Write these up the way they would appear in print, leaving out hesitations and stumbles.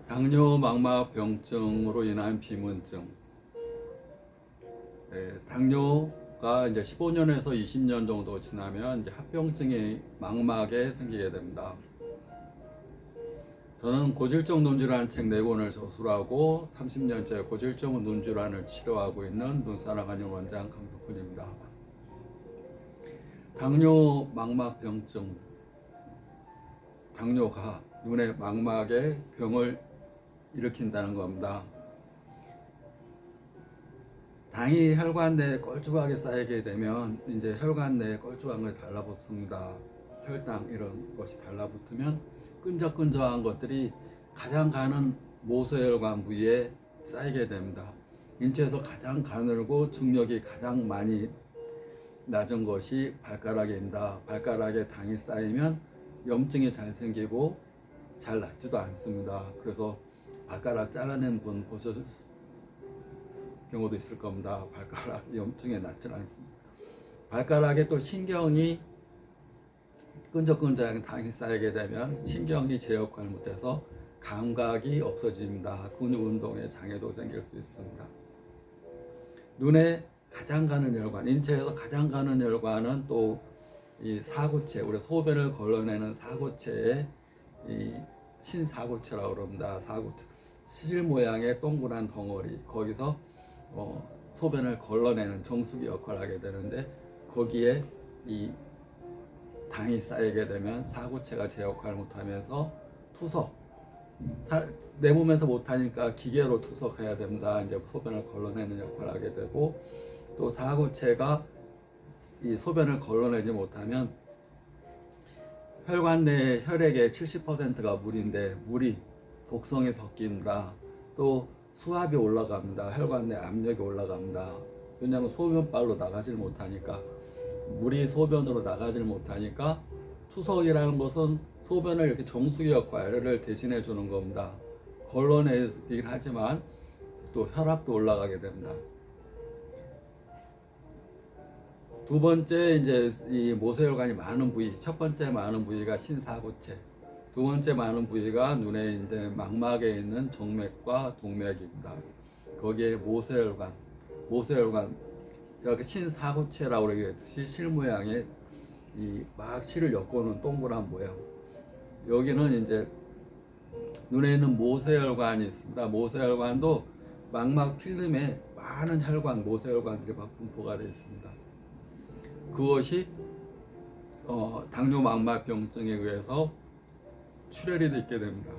당뇨 망막병증으로 인한 비문증. 당뇨가 이제 15년에서 20년 정도 지나면 이제 합병증이 망막에 생기게 됩니다. 저는 고질적 눈질환 책 4권을 저술하고 30년째 고질적 눈질환을 치료하고 있는 눈사랑한의 원장 강석훈입니다. 당뇨 망막병증, 당뇨가 눈의 망막에 병을 일으킨다는 겁니다. 당이 혈관 내에 걸쭉하게 쌓이게 되면 이제 혈관 내에 걸쭉한 것이 달라붙습니다. 혈당 이런 것이 달라붙으면 끈적끈적한 것들이 가장 가는 모세혈관 부위에 쌓이게 됩니다. 인체에서 가장 가늘고 중력이 가장 많이 낮은 것이 발가락입니다. 발가락에 당이 쌓이면 염증이 잘 생기고 잘 낫지도 않습니다. 그래서 발가락 잘라낸 분 보셨을 경우도 있을 겁니다. 발가락 염증에 낫지 않습니다. 발가락에 또 신경이 끈적끈적하게 당이 쌓이게 되면 신경이 제 역할을 못해서 감각이 없어집니다. 근육 운동에 장애도 생길 수 있습니다. 눈에 가장 가는 혈관, 인체에서 가장 가는 혈관은 또 이 사구체, 우리 소변을 걸러내는 사구체의 이 신사구체라고 그럽니다. 사구체, 시질 모양의 동그란 덩어리, 거기서 소변을 걸러내는 정수기 역할을 하게 되는데, 거기에 이 당이 쌓이게 되면 사구체가 제 역할을 못하면서 투석, 내 몸에서 못하니까 기계로 투석해야 됩니다. 이제 소변을 걸러내는 역할을 하게 되고, 또 사구체가 이 소변을 걸러내지 못하면 혈관 내 혈액의 70%가 물인데 물이 독성이 섞인다. 또 수압이 올라갑니다. 혈관 내 압력이 올라갑니다. 왜냐하면 소변빨로 나가질 못하니까, 물이 소변으로 나가질 못하니까 투석이라는 것은 소변을 이렇게 정수기 역할을 대신해 주는 겁니다. 걸러내긴 하지만 또 혈압도 올라가게 됩니다. 두 번째, 이제 이 모세혈관이 많은 부위, 첫 번째 많은 부위가 신사구체, 두 번째 많은 부위가 눈에 이제 망막에 있는 정맥과 동맥입니다. 거기에 모세혈관, 이렇게 신사구체라고 그러겠듯이 실 모양의 이 막 실을 엮어놓은 동그란 모양. 여기는 이제 눈에 있는 모세혈관이 있습니다. 모세혈관도 망막 필름에 많은 혈관, 모세혈관들이 막 분포가 되어 있습니다. 그것이 당뇨 망막병증에 의해서 출혈이 있게 됩니다.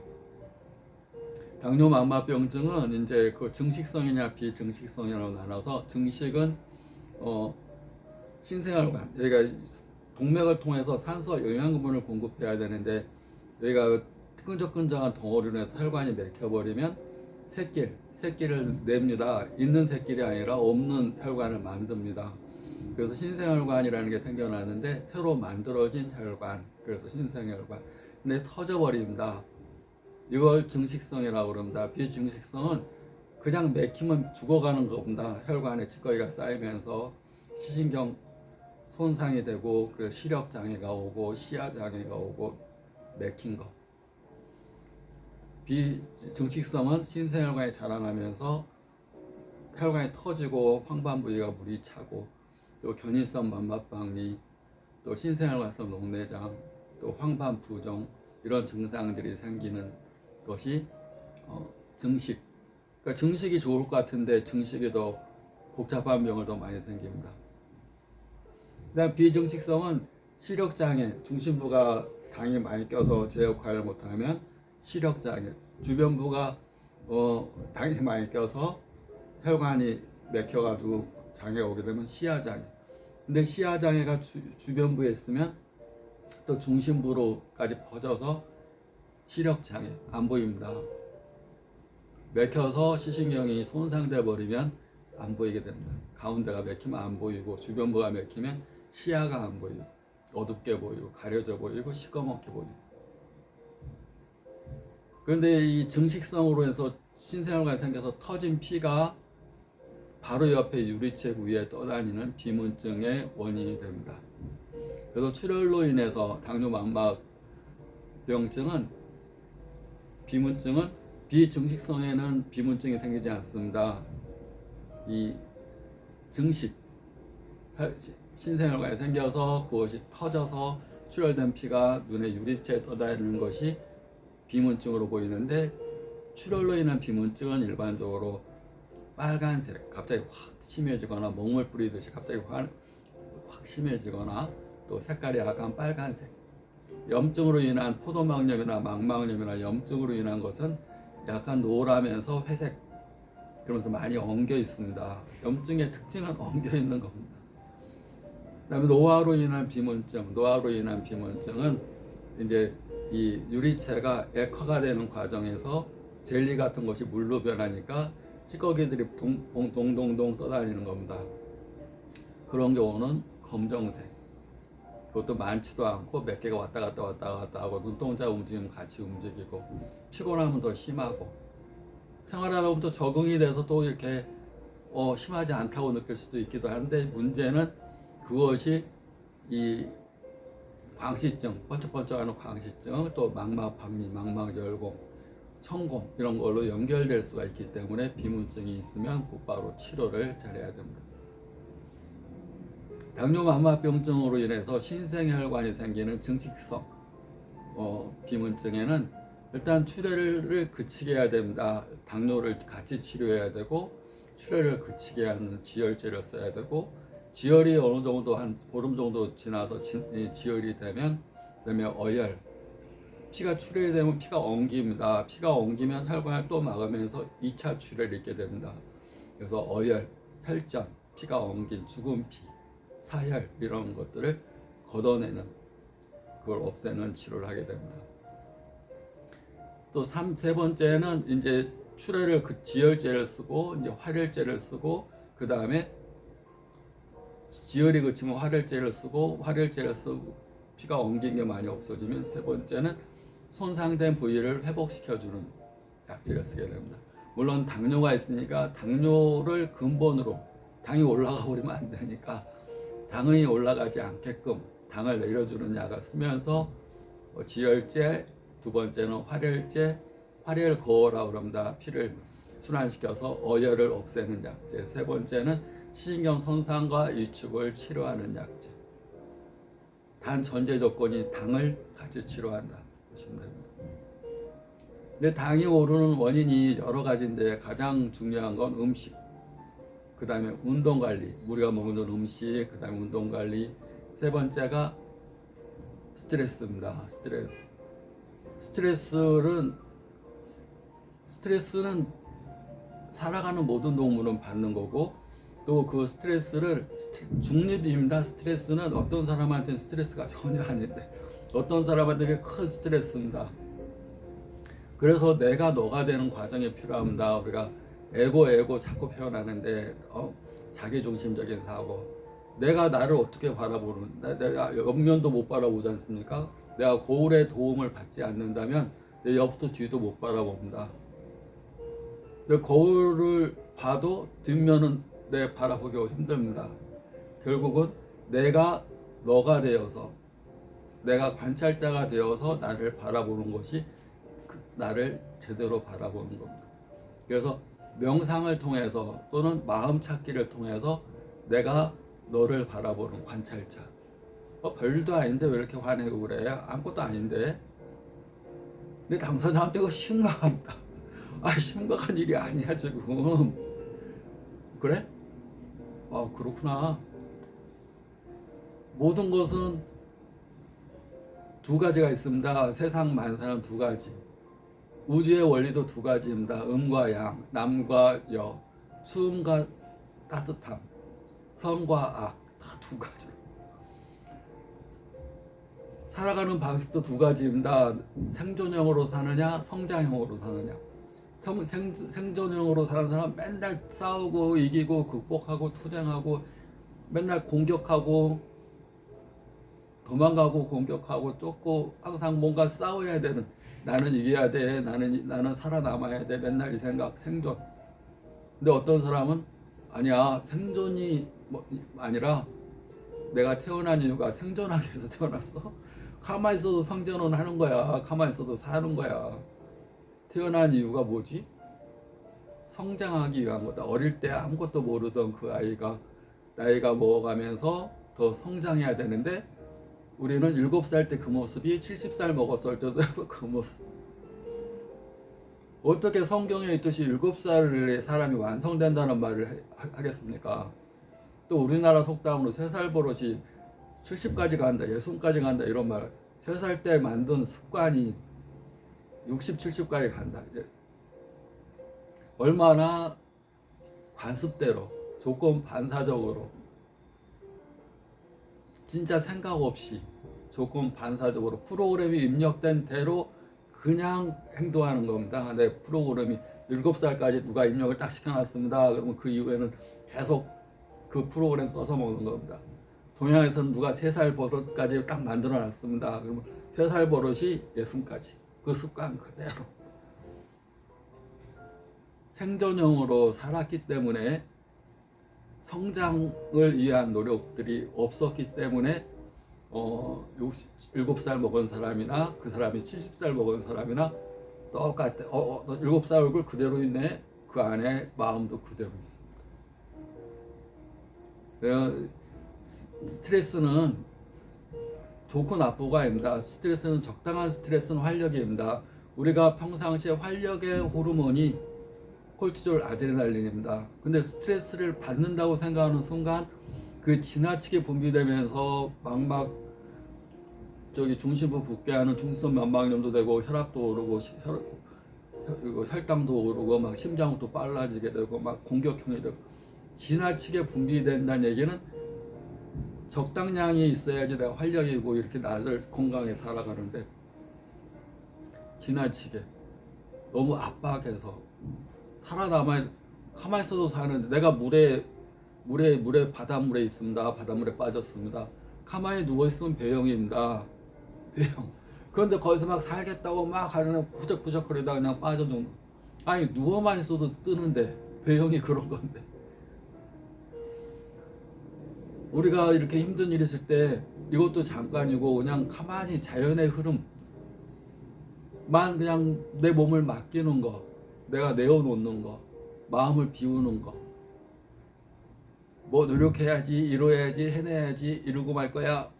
당뇨 망막병증은 이제 그 증식성이냐 비증식성이냐로 나눠서, 증식은 신생혈관, 여기가 동맥을 통해서 산소와 영양분을 공급해야 되는데 여기가 끈적끈적한 덩어리로 해서 혈관이 막혀버리면 새끼를 냅니다. 있는 새끼이 아니라 없는 혈관을 만듭니다. 그래서 신생혈관이라는 게 생겨나는데 새로 만들어진 혈관, 그래서 신생혈관. 근데 터져버립니다. 이걸 증식성이라고 그럽니다. 비증식성은 그냥 맥히면 죽어가는 겁니다. 혈관에 찌꺼기가 쌓이면서 시신경 손상이 되고, 그래서 시력 장애가 오고 시야 장애가 오고 맥힌 거. 비증식성은 신생혈관이 자라나면서 혈관이 터지고 황반 부위가 물이 차고, 또 견인성 만막박리, 또 신생혈관성 녹내장, 또 황반 부종, 이런 증상들이 생기는 것이 증식. 그러니까 증식이 좋을 것 같은데 증식이 더 복잡한 병을 더 많이 생깁니다. 그다음 비증식성은 시력장애, 중심부가 당이 많이 껴서 제 역할을 못하면 시력장애, 주변부가 당이 많이 껴서 혈관이 막혀가지고 장애가 오게 되면 시야장애. 근데 시야장애가 주변부에 있으면 또 중심부로까지 퍼져서 시력장애, 안 보입니다. 막혀서 시신경이 손상돼 버리면 안 보이게 됩니다. 가운데가 막히면 안 보이고, 주변부가 막히면 시야가 안 보이고, 어둡게 보이고, 가려져 보이고, 시꺼멓게 보이고. 그런데 이 증식성으로 해서 신생혈관이 생겨서 터진 피가 바로 옆에 유리책 위에 떠다니는 비문증의 원인이 됩니다. 그래서 출혈로 인해서 당뇨 망막병증은, 비문증은 비증식성에는 비문증이 생기지 않습니다. 이 증식 신생혈관이 생겨서 그것이 터져서 출혈된 피가 눈의 유리체에 떠다니는 것이 비문증으로 보이는데, 출혈로 인한 비문증은 일반적으로 빨간색, 갑자기 확 심해지거나 먹물 뿌리듯이 갑자기 확 심해지거나 또 색깔이 약간 빨간색, 염증으로 인한 포도막염이나 망막염이나 염증으로 인한 것은 약간 노라면서 회색, 그러면서 많이 엉겨 있습니다. 염증의 특징은 엉겨 있는 겁니다. 그다음에 노화로 인한 비문증은 이제 이 유리체가 액화가 되는 과정에서 젤리 같은 것이 물로 변하니까 찌꺼기들이 동동동 떠다니는 겁니다. 그런 경우는 검정색, 그것도 많지도 않고 몇 개가 왔다 갔다 하고 눈동자 움직이면 같이 움직이고, 피곤하면 더 심하고, 생활하다 보면 또 적응이 돼서 또 이렇게 심하지 않다고 느낄 수도 있기도 한데, 문제는 그것이 이 광시증, 번쩍번쩍하는 광시증, 또 망막박리, 망막열공, 천공 이런 걸로 연결될 수가 있기 때문에 비문증이 있으면 곧바로 치료를 잘해야 됩니다. 당뇨 망막병증으로 인해서 신생혈관이 생기는 증식성 비문증에는 일단 출혈을 그치게 해야 됩니다. 당뇨를 같이 치료해야 되고, 출혈을 그치게 하는 지혈제를 써야 되고, 지혈이 어느 정도 한 보름 정도 지나서 지혈이 되면, 그다음에 어혈, 피가 출혈이 되면 피가 엉깁니다. 피가 엉기면 혈관을 또 막으면서 2차 출혈이 있게 됩니다. 그래서 어혈, 혈전, 피가 엉긴 죽은 피, 사혈 이런 것들을 걷어내는, 그걸 없애는 치료를 하게 됩니다. 또 세 번째는 이제 출혈을 지혈제를 쓰고 이제 활혈제를 쓰고, 그 다음에 지혈이 그치면 활혈제를 쓰고 피가 엉긴 게 많이 없어지면, 세 번째는 손상된 부위를 회복시켜주는 약제를 쓰게 됩니다. 물론 당뇨가 있으니까 당뇨를 근본으로, 당이 올라가 버리면 안 되니까 당이 올라가지 않게끔 당을 내려주는 약을 쓰면서 지혈제, 두 번째는 활혈제, 활혈거어라고 그럽니다. 피를 순환시켜서 어혈을 없애는 약제, 세 번째는 시신경 손상과 위축을 치료하는 약제. 단 전제 조건이 당을 같이 치료한다 보시면 됩니다. 근데 당이 오르는 원인이 여러 가지인데, 가장 중요한 건 음식, 그 다음에 운동관리, 우리가 먹는 음식, 그 다음에 운동관리, 세 번째가 스트레스입니다. 스트레스는 살아가는 모든 동물은 받는 거고, 또 그 스트레스를 중립입니다. 스트레스는 어떤 사람한테는 스트레스가 전혀 아닌데 어떤 사람한테는 큰 스트레스입니다. 그래서 내가 너가 되는 과정이 필요합니다. 우리가 에고 자꾸 표현하는데 자기중심적인 사고, 내가 나를 어떻게 바라보는, 내가 옆면도 못 바라보지 않습니까? 내가 거울의 도움을 받지 않는다면 내 옆도 뒤도 못 바라봅니다. 근데 거울을 봐도 뒷면은 내 바라보기 힘듭니다. 결국은 내가 너가 되어서, 내가 관찰자가 되어서 나를 바라보는 것이 나를 제대로 바라보는 겁니다. 그래서 명상을 통해서 또는 마음 찾기를 통해서 내가 너를 바라보는 관찰자. 별일도 아닌데 왜 이렇게 화내고 그래? 아무것도 아닌데. 근데 당사자한테 그거 심각합니다. 심각한 일이 아니야 지금. 그래? 그렇구나. 모든 것은 두 가지가 있습니다. 세상 만사는 두 가지. 우주의 원리도 두 가지입니다. 음과 양, 남과 여, 추움과 따뜻함, 선과 악, 다 두 가지. 살아가는 방식도 두 가지입니다. 생존형으로 사느냐, 성장형으로 사느냐. 생존형으로 사는 사람은 맨날 싸우고 이기고 극복하고 투쟁하고 맨날 공격하고 도망가고 공격하고 쫓고 항상 뭔가 싸워야 되는, 나는 이겨야 돼, 나는 살아남아야 돼, 맨날 이 생각, 생존. 근데 어떤 사람은 아니야, 생존이 아니라 내가 태어난 이유가 생존하기 위해서 태어났어. 가만히 있어도 생존은 하는 거야. 가만히 있어도 사는 거야. 태어난 이유가 뭐지? 성장하기 위한 거다. 어릴 때 아무것도 모르던 그 아이가 나이가 먹어가면서 더 성장해야 되는데 우리는 7살 때 그 모습이 70살 먹었을 때도 그 모습. 어떻게 성경에 있듯이 7살의 사람이 완성된다는 말을 하겠습니까? 또 우리나라 속담으로 3살 버릇이 70까지 간다, 60까지 간다 이런 말. 3살 때 만든 습관이 60, 70까지 간다. 얼마나 관습대로, 조건 반사적으로, 진짜 생각 없이 조건 반사적으로 프로그램이 입력된 대로 그냥 행동하는 겁니다. 내 프로그램이 7살까지 누가 입력을 딱 시켜놨습니다. 그러면 그 이후에는 계속 그 프로그램 써서 먹는 겁니다. 동양에서는 누가 3살 버릇까지 딱 만들어 놨습니다. 그러면 3살 버릇이 60까지 그 습관 그대로 생존형으로 살았기 때문에 성장을 위한 노력들이 없었기 때문에 7살 먹은 사람이나 그 사람이 70살 먹은 사람이나 똑같아. 7살 얼굴 그대로 있네. 그 안에 마음도 그대로 있습니다. 스트레스는 좋고 나쁘가 아닙니다. 스트레스는 적당한 스트레스는 활력입니다. 우리가 평상시에 활력의 호르몬이 콜티졸, 아드레날린입니다. 근데 스트레스를 받는다고 생각하는 순간 그 지나치게 분비되면서 막막 중심부 붓게 하는 중수성 면막염도 되고 혈압도 오르고 혈당도 오르고 막 심장도 빨라지게 되고 막 공격형이 되고 지나치게 분비된다는 얘기는 적당량이 있어야지 내가 활력이고 이렇게 나를 건강하게 살아가는데 지나치게 너무 압박해서 살아남아 가만히 있어도 사는데 내가 물에 바닷물에 있습니다. 바닷물에 빠졌습니다. 가만히 누워 있으면 배영입니다. 배영. 그런데 거기서 막 살겠다고 막 하려면 부적부적 거리다 그냥 빠져준. 아니 누워만 있어도 뜨는데 배영이 그런 건데. 우리가 이렇게 힘든 일 있을 때 이것도 잠깐이고 그냥 가만히 자연의 흐름만 그냥 내 몸을 맡기는 거, 내가 내어놓는 거, 마음을 비우는 거. 뭐 노력해야지, 이뤄야지, 해내야지, 이루고 말 거야.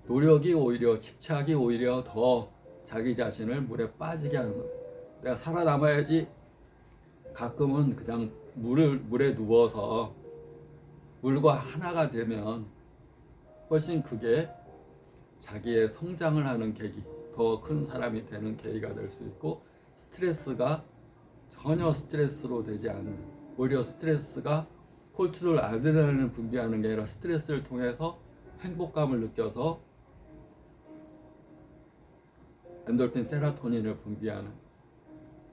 노력이 오히려, 집착이 오히려 더 자기 자신을 물에 빠지게 하는 거. 내가 살아남아야지. 가끔은 그냥 물에 누워서 물과 하나가 되면 훨씬 그게 자기의 성장을 하는 계기, 더 큰 사람이 되는 계기가 될 수 있고 스트레스가 전혀 스트레스로 되지 않는, 오히려 스트레스가 콜티졸, 아드레날린을 분비하는 게 아니라 스트레스를 통해서 행복감을 느껴서 엔돌핀, 세로토닌을 분비하는.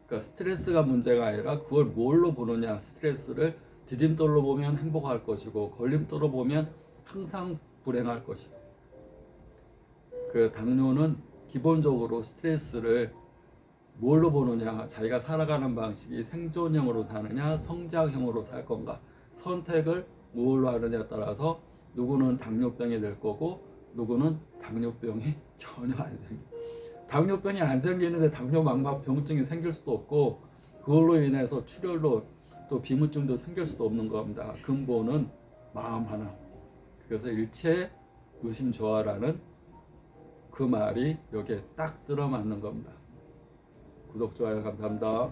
그러니까 스트레스가 문제가 아니라 그걸 뭘로 보느냐. 스트레스를 디딤돌로 보면 행복할 것이고 걸림돌로 보면 항상 불행할 것이고. 그 당뇨는 기본적으로 스트레스를 뭘로 보느냐. 자기가 살아가는 방식이 생존형으로 사느냐 성장형으로 살 건가. 선택을 뭘로 하느냐에 따라서 누구는 당뇨병이 될 거고 누구는 당뇨병이 전혀 안 생겨. 당뇨병이 안 생기는데 당뇨망막병증이 생길 수도 없고 그걸로 인해서 출혈로 또 비문증도 생길 수도 없는 겁니다. 근본은 마음 하나. 그래서 일체 무심조화라는 그 말이 여기에 딱 들어맞는 겁니다. 구독, 좋아요 감사합니다.